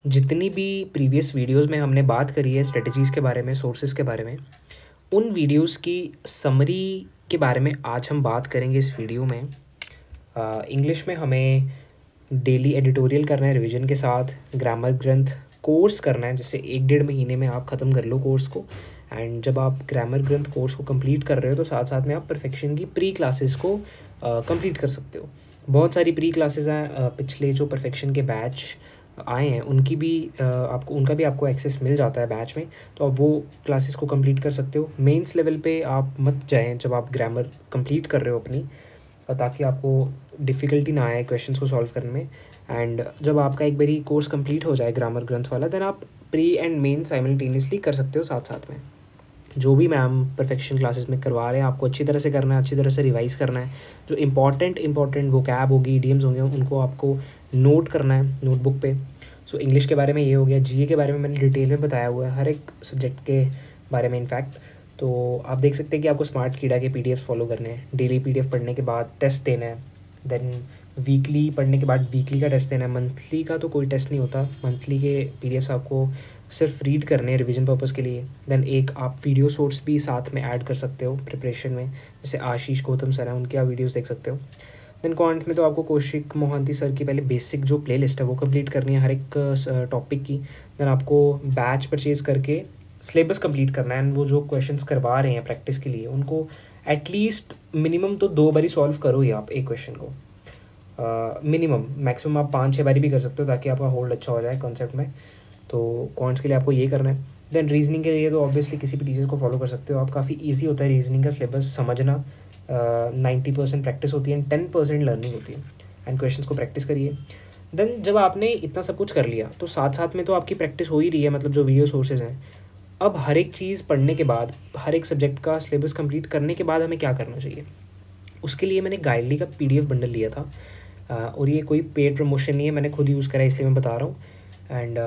जितनी भी previous videos में हमने बात करी है स्ट्रेटजीज़ के बारे में, सोर्सेज़ के बारे में, उन वीडियोस की समरी के बारे में आज हम बात करेंगे इस वीडियो में। इंग्लिश में हमें डेली एडिटोरियल करना है रिवीजन के साथ, ग्रामर ग्रंथ कोर्स करना है, जैसे 1-1.5 महीने में आप ख़त्म कर लो कोर्स को। एंड जब आप ग्रामर ग्रंथ कोर्स को कंप्लीट कर रहे हो तो साथ साथ में आप परफेक्शन की प्री क्लासेस को कंप्लीट कर सकते हो। बहुत सारी प्री क्लासेस हैं, पिछले जो परफेक्शन के बैच आए हैं उनकी भी उनका भी आपको एक्सेस मिल जाता है बैच में, तो आप वो क्लासेस को कंप्लीट कर सकते हो। मेंस लेवल पे आप मत जाएं जब आप ग्रामर कंप्लीट कर रहे हो अपनी, ताकि आपको डिफ़िकल्टी ना आए क्वेश्चंस को सॉल्व करने में। एंड जब आपका एक बारी कोर्स कंप्लीट हो जाए ग्रामर ग्रंथ वाला, देन आप प्री एंड मेन साइमल्टेनियसली कर सकते हो साथ साथ में। जो भी मैम परफेक्शन क्लासेस में करवा रहे हैं आपको अच्छी तरह से करना है, अच्छी तरह से रिवाइज़ करना है। जो इंपॉर्टेंट वोकैब होगी, इडियम्स होंगे, उनको आपको नोट करना है नोटबुक पे। सो इंग्लिश के बारे में ये हो गया। जीए के बारे में मैंने डिटेल में बताया हुआ है हर एक सब्जेक्ट के बारे में इनफैक्ट। तो आप देख सकते हैं कि आपको स्मार्ट कीड़ा के पीडीएफ फॉलो करने हैं। डेली पीडीएफ पढ़ने के बाद टेस्ट देना है, देन वीकली पढ़ने के बाद वीकली का टेस्ट देना है। मंथली का तो कोई टेस्ट नहीं होता, मंथली के पीडीएफ्स आपको सिर्फ रीड करने हैं रिवीजन पर्पज़ के लिए। देन एक आप वीडियो सोर्स भी साथ में ऐड कर सकते हो प्रिपरेशन में, जैसे आशीष गौतम सर हैं, उनके आप वीडियोस देख सकते हो। देन क्वांट में तो आपको कौशिक मोहंती सर की पहले बेसिक जो प्लेलिस्ट है वो कंप्लीट करनी है हर एक टॉपिक की। देन आपको बैच परचेज़ करके सिलेबस कंप्लीट करना है। एंड वो जो क्वेश्चंस करवा रहे हैं प्रैक्टिस के लिए, उनको एटलीस्ट मिनिमम तो 2 बारी सॉल्व करो ही आप एक क्वेश्चन को। मिनिमम, मैक्सिमम आप 5-6 बारी भी कर सकते हो ताकि आपका होल्ड अच्छा हो जाए कॉन्सेप्ट में। तो क्वांट्स के लिए आपको ये करना है। देन रीजनिंग के लिए तो ऑब्वियसली किसी भी टीचर को फॉलो कर सकते हो आप। काफ़ी ईजी होता है रीजनिंग का सिलेबस समझना। 90% प्रैक्टिस होती है एंड 10% लर्निंग होती है। एंड क्वेश्चंस को प्रैक्टिस करिए। देन जब आपने इतना सब कुछ कर लिया तो साथ साथ में तो आपकी प्रैक्टिस हो ही रही है, मतलब जो वीडियो सोर्सेज हैं। अब हर एक चीज़ पढ़ने के बाद, हर एक सब्जेक्ट का सिलेबस कंप्लीट करने के बाद हमें क्या करना चाहिए, उसके लिए मैंने गाइडली का पीडीएफ बंडल लिया था। और ये कोई पेड प्रमोशन नहीं है, मैंने खुद यूज़ करा इसलिए मैं बता रहा हूँ। एंड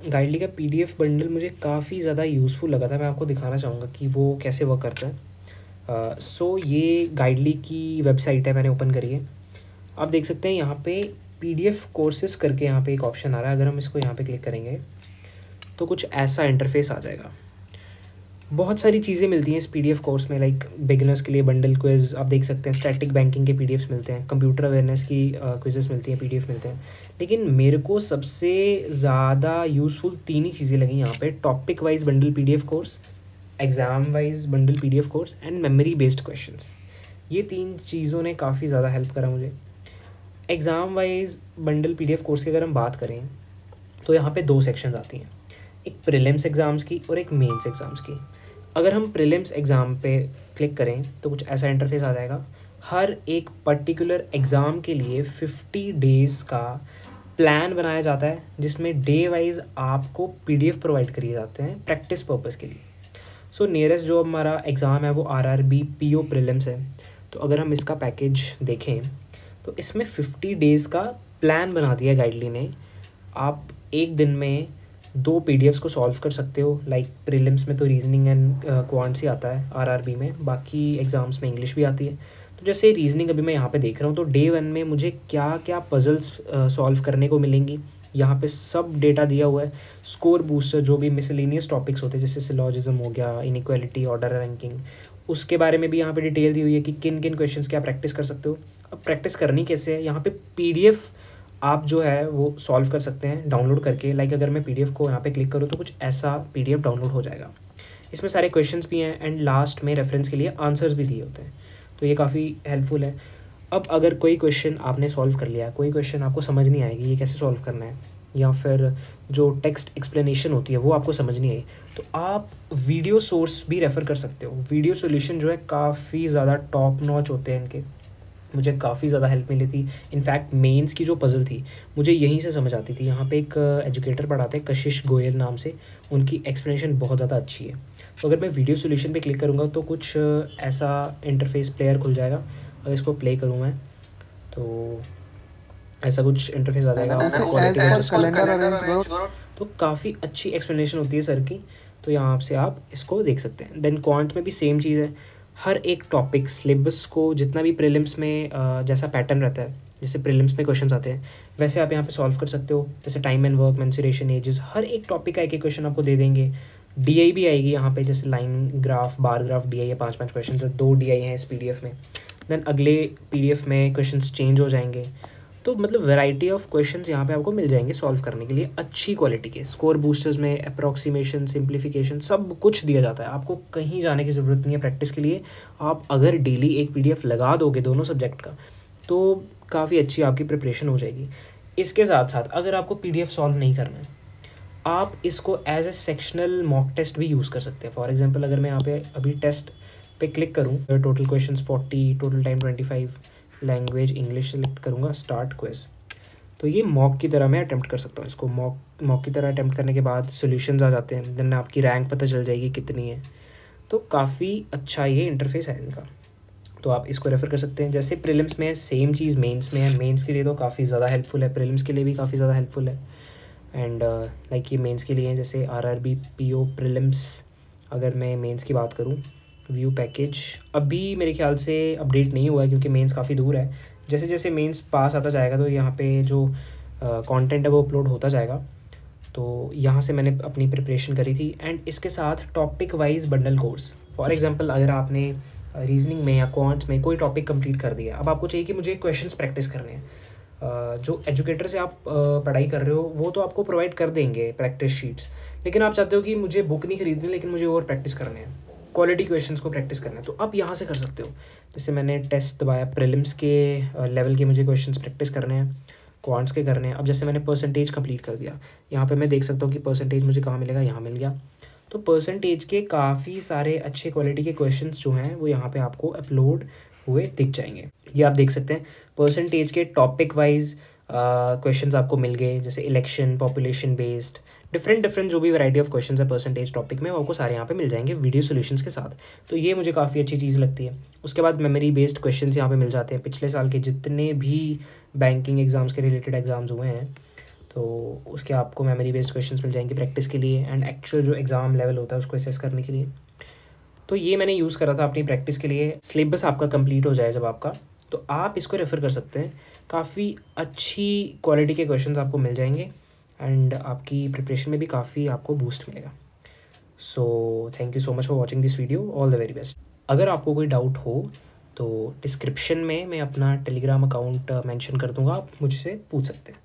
गाइडली का पीडीएफ बंडल मुझे काफ़ी ज़्यादा यूज़फुल लगा था। मैं आपको दिखाना चाहूँगा कि वो कैसे वर्क करता है। सो ये गाइडली की वेबसाइट है, मैंने ओपन करी है। आप देख सकते हैं यहाँ पे पीडीएफ कोर्सेज करके यहाँ पे एक ऑप्शन आ रहा है। अगर हम इसको यहाँ पे क्लिक करेंगे तो कुछ ऐसा इंटरफेस आ जाएगा। बहुत सारी चीज़ें मिलती हैं इस पीडीएफ कोर्स में, लाइक बिगिनर्स के लिए बंडल क्विज़ आप देख सकते हैं, स्टैटिक बैंकिंग के पीडीएफ्स मिलते हैं, कंप्यूटर अवेयरनेस की क्विजेस मिलती हैं, पीडीएफ मिलते हैं। लेकिन मेरे को सबसे ज़्यादा यूज़फुल 3 ही चीज़ें लगी यहाँ पे: topic wise bundle PDF course, exam wise bundle PDF course and memory based questions. ये 3 चीज़ों ने काफ़ी ज़्यादा हेल्प करा मुझे। Exam wise bundle PDF course की अगर हम बात करें तो यहाँ पे 2 सेक्शंस आती हैं, एक प्रीलिम्स एग्ज़ाम्स की और एक मेंस एग्ज़ाम्स की। अगर हम प्रीलिम्स एग्ज़ाम पे क्लिक करें तो कुछ ऐसा इंटरफेस आ जाएगा। हर एक पर्टिकुलर एग्ज़ाम के लिए 50 डेज़ का प्लान बनाया जाता है, जिसमें डे वाइज आपको पीडीएफ प्रोवाइड करिए जाते हैं प्रैक्टिस पर्पज़ के लिए। सो नियरेस्ट जो हमारा एग्ज़ाम है वो आरआरबी पीओ प्रीलिम्स है। तो अगर हम इसका पैकेज देखें तो इसमें 50 डेज़ का प्लान बना दिया गाइडली ने। आप एक दिन में 2 पीडीएफ्स को सॉल्व कर सकते हो। लाइक प्रीलिम्स में तो रीजनिंग एंड क्वांट्स ही आता है आरआरबी में, बाकी एग्ज़ाम्स में इंग्लिश भी आती है। तो जैसे रीजनिंग अभी मैं यहाँ पे देख रहा हूँ तो डे 1 में मुझे क्या क्या पजल्स सॉल्व करने को मिलेंगी, यहाँ पे सब डेटा दिया हुआ है। स्कोर बूस्टर, जो भी मिसलेनियस टॉपिक्स होते हैं जैसे सिलॉजिज्म हो गया, इनइक्वालिटी, ऑर्डर रैंकिंग, उसके बारे में भी यहाँ पे डिटेल दी हुई है कि किन किन क्वेश्चंस क्या प्रैक्टिस कर सकते हो। अब प्रैक्टिस करनी कैसे है, यहाँ पे पीडीएफ आप जो है वो सॉल्व कर सकते हैं डाउनलोड करके। लाइक अगर मैं पीडीएफ को यहाँ पे क्लिक करूँ तो कुछ ऐसा पीडीएफ डाउनलोड हो जाएगा। इसमें सारे क्वेश्चंस भी हैं एंड लास्ट में रेफरेंस के लिए आंसर्स भी दिए होते हैं, तो ये काफ़ी हेल्पफुल है। अब अगर कोई क्वेश्चन आपने सॉल्व कर लिया, कोई क्वेश्चन आपको समझ नहीं आएगी ये कैसे सॉल्व करना है, या फिर जो टेक्स्ट एक्सप्लेनेशन होती है वो आपको समझ नहीं आई, तो आप वीडियो सोर्स भी रेफ़र कर सकते हो। वीडियो सोल्यूशन जो है काफ़ी ज़्यादा टॉप नॉच होते हैं इनके, मुझे काफ़ी ज़्यादा हेल्प मिली थी। इनफैक्ट मेंस की जो पज़ल थी मुझे यहीं से समझ आती थी। यहाँ पे एक एजुकेटर पढ़ाते हैं कशिश गोयल नाम से, उनकी एक्सप्लेनेशन बहुत ज़्यादा अच्छी है। तो अगर मैं वीडियो सॉल्यूशन पे क्लिक करूँगा तो कुछ ऐसा इंटरफेस प्लेयर खुल जाएगा। अगर इसको प्ले करूँ मैं तो ऐसा कुछ इंटरफेस आ जाएगा। तो काफ़ी अच्छी एक्सप्लेनेशन होती है सर की, तो यहाँ से आप इसको देख सकते हैं। देन क्वांट में भी सेम चीज़ है। हर एक टॉपिक सिलेबस को जितना भी प्रीलिम्स में जैसा पैटर्न रहता है जैसे प्रीलिम्स में क्वेश्चंस आते हैं वैसे आप यहाँ पे सॉल्व कर सकते हो। जैसे time and work, mensuration, ages, हर एक टॉपिक का एक एक क्वेश्चन आपको दे देंगे। डीआई भी आएगी यहाँ पे, जैसे line graph, bar graph, DI है 5-5 क्वेश्चन, तो 2 डीआई हैं इस पीडीएफ में। देन अगले पीडीएफ में क्वेश्चंस चेंज हो जाएंगे। तो मतलब वैरायटी ऑफ क्वेश्चंस यहाँ पे आपको मिल जाएंगे सॉल्व करने के लिए, अच्छी क्वालिटी के। स्कोर बूस्टर्स में अप्रॉक्सीमेशन, सिंप्लीफिकेशन सब कुछ दिया जाता है। आपको कहीं जाने की ज़रूरत नहीं है प्रैक्टिस के लिए। आप अगर डेली एक पीडीएफ लगा दोगे दोनों सब्जेक्ट का तो काफ़ी अच्छी आपकी प्रिपरेशन हो जाएगी। इसके साथ साथ अगर आपको पीडीएफ सॉल्व नहीं करना है, आप इसको as a sectional mock test भी यूज़ कर सकते हैं। फॉर एग्जांपल अगर मैं यहाँ पे अभी टेस्ट पे क्लिक करूँ, total questions 40, total time 25, language English select करूँगा, स्टार्ट क्विज, तो ये मॉक की तरह मैं अटैम्प्ट कर सकता हूँ। इसको मॉक की तरह अटैम्प्ट करने के बाद सॉल्यूशंस आ जाते हैं, देन आपकी रैंक पता चल जाएगी कितनी है। तो काफ़ी अच्छा ये इंटरफेस है इनका, तो आप इसको रेफ़र कर सकते हैं। जैसे प्रीलिम्स में है सेम चीज़ मेंस में है। मेंस के लिए तो काफ़ी ज़्यादा हेल्पफुल है, प्रीलिम्स के लिए भी काफ़ी ज़्यादा हेल्पफुल है। एंड लाइक ये मेंस के लिए हैं, जैसे आरआरबी पीओ प्रीलिम्स। अगर मैं मेंस की बात करूं, व्यू पैकेज अभी मेरे ख्याल से अपडेट नहीं हुआ है क्योंकि मेंस काफ़ी दूर है। जैसे जैसे मेंस पास आता जाएगा तो यहाँ पे जो कंटेंट है वो अपलोड होता जाएगा। तो यहाँ से मैंने अपनी प्रिपरेशन करी थी। एंड इसके साथ topic wise bundle course. For example अगर आपने रीजनिंग में या क्वांट्स में कोई टॉपिक कंप्लीट कर दिया, अब आपको चाहिए कि मुझे क्वेश्चंस प्रैक्टिस करने हैं। जो एजुकेटर से आप पढ़ाई कर रहे हो वो तो आपको प्रोवाइड कर देंगे प्रैक्टिस शीट्स, लेकिन आप चाहते हो कि मुझे बुक नहीं खरीदनी लेकिन मुझे और प्रैक्टिस करने हैं, क्वालिटी क्वेश्चंस को प्रैक्टिस करना है, तो आप यहाँ से कर सकते हो। जैसे मैंने टेस्ट दबाया, प्रीलिम्स के लेवल के मुझे क्वेश्चंस प्रैक्टिस करने हैं, क्वांट्स के करने हैं। अब जैसे मैंने परसेंटेज कंप्लीट कर दिया, यहाँ पे मैं देख सकता हूँ कि परसेंटेज मुझे कहाँ मिलेगा, यहाँ मिल गया। तो परसेंटेज के काफ़ी सारे अच्छे क्वालिटी के क्वेश्चंस जो हैं वो यहाँ पे आपको अपलोड हुए दिख जाएंगे। ये आप देख सकते हैं परसेंटेज के टॉपिक वाइज क्वेश्चंस आपको मिल गए, जैसे इलेक्शन, पॉपुलेशन बेस्ड, डिफरेंट जो भी वैरायटी ऑफ क्वेश्चंस है परसेंटेज टॉपिक में, वो आपको सारे यहाँ पे मिल जाएंगे वीडियो सॉल्यूशंस के साथ। तो ये मुझे काफ़ी अच्छी चीज़ लगती है। उसके बाद मेमोरी बेस्ड क्वेश्चंस यहाँ पे मिल जाते हैं। पिछले साल के जितने भी बैंकिंग एग्जाम्स के रिलेटेड एग्जाम्स हुए हैं तो उसके आपको मेमोरी बेस्ड क्वेश्चंस मिल जाएंगे प्रैक्टिस के लिए एंड एक्चुअल जो एग्ज़ाम लेवल होता है उसको असेस करने के लिए। तो ये मैंने यूज़ करा था अपनी प्रैक्टिस के लिए। सिलेबस आपका कंप्लीट हो जाए जब आपका, तो आप इसको रेफ़र कर सकते हैं। काफ़ी अच्छी क्वालिटी के क्वेश्चंस आपको मिल जाएंगे एंड आपकी प्रिपरेशन में भी काफ़ी आपको बूस्ट मिलेगा। So thank you so much for watching this video, all the very best. अगर आपको कोई डाउट हो तो डिस्क्रिप्शन में मैं अपना टेलीग्राम अकाउंट मेंशन कर दूंगा, आप मुझसे पूछ सकते हैं।